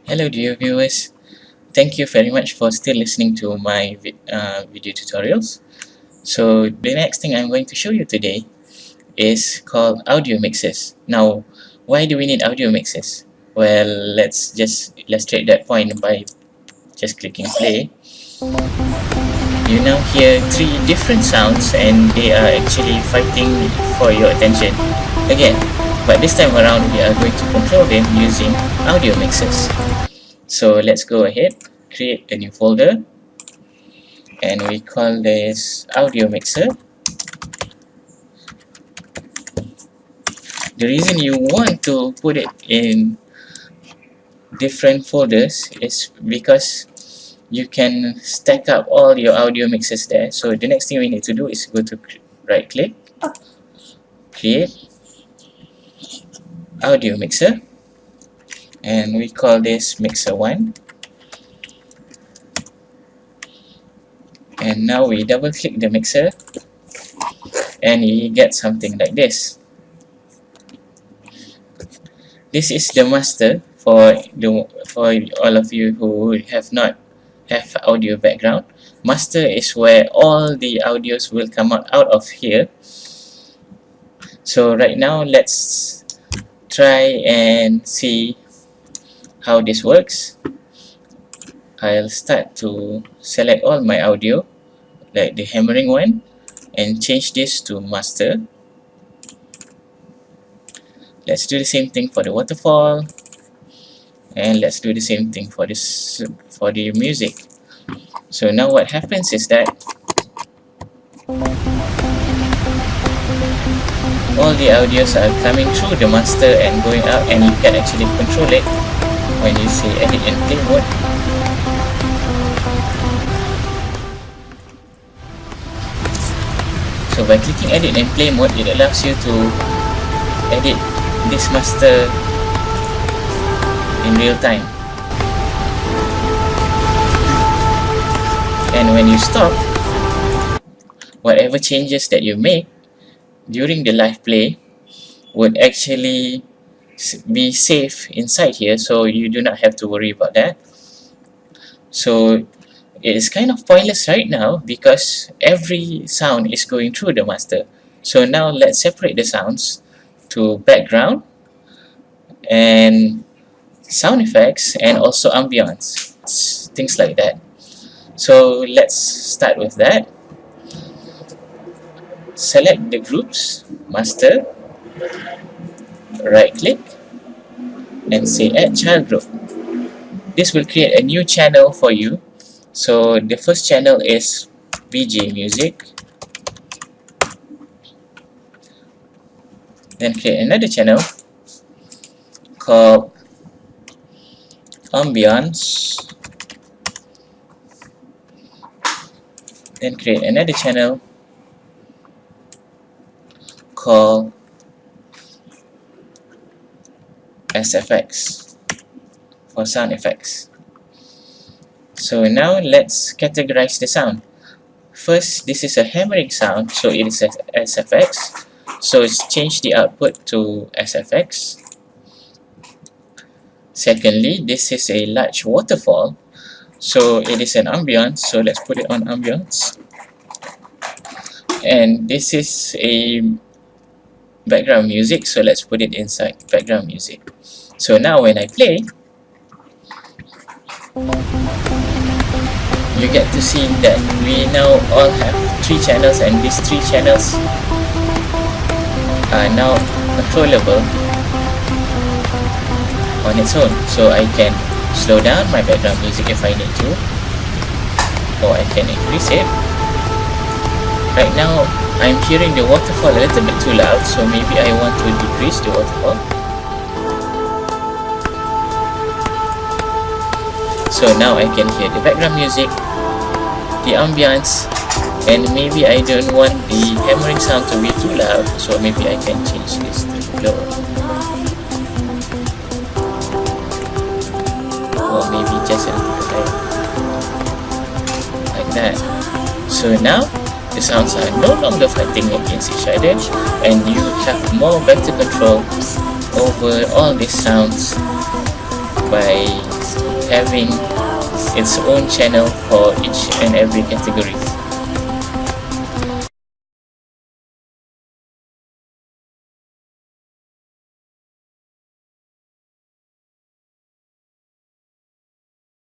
Hello dear viewers, thank you very much for still listening to my video tutorials. So the next thing I'm going to show you today is called audio mixes. Now, why do we need audio mixes? Well, let's just illustrate that point by just clicking play. You now hear three different sounds and they are actually fighting for your attention again. But this time around we are going to control them using audio mixes. So let's go ahead, create a new folder, and we call this audio mixer. The reason you want to put it in different folders is because you can stack up all your audio mixes there. So the next thing we need to do is go to right click, create audio mixer, and we call this mixer 1. And now we double click the mixer and you get something like this. This is the master for all of you who have not have audio background. Master is where all the audios will come out of here. So right now let's try and see how this works. I'll start to select all my audio, like the hammering one, and change this to master. Let's do the same thing for the waterfall, and let's do the same thing for this for the music. So now what happens is that all the audios are coming through the master and going out, and you can actually control it when you say edit and play mode. So by clicking edit and play mode, it allows you to edit this master in real time. And when you stop, whatever changes that you make during the live play would actually be safe inside here, so you do not have to worry about that. So it is kind of pointless right now because every sound is going through the master. So now let's separate the sounds to background and sound effects and also ambience, things like that. So let's start with that. Select the groups, master, right click and say add child group. This will create a new channel for you. So the first channel is BJ music, then create another channel called ambience, then create another channel called SFX for sound effects. So now let's categorize the sound. First, this is a hammering sound, so it is SFX. So let's change the output to SFX. Secondly, this is a large waterfall, so it is an ambience, so let's put it on ambience. And this is a background music, so let's put it inside background music. So now when I play, you get to see that we now all have 3 channels, and these 3 channels are now controllable on its own. So I can slow down my background music if I need to, or I can increase it. Right now I'm hearing the waterfall a little bit too loud, so maybe I want to decrease the waterfall. So now I can hear the background music, the ambience, and maybe I don't want the hammering sound to be too loud, so maybe I can change this to lower, or maybe just a little bit like that. So now the sounds are no longer fighting against each other, and you have more better control over all these sounds by having its own channel for each and every category.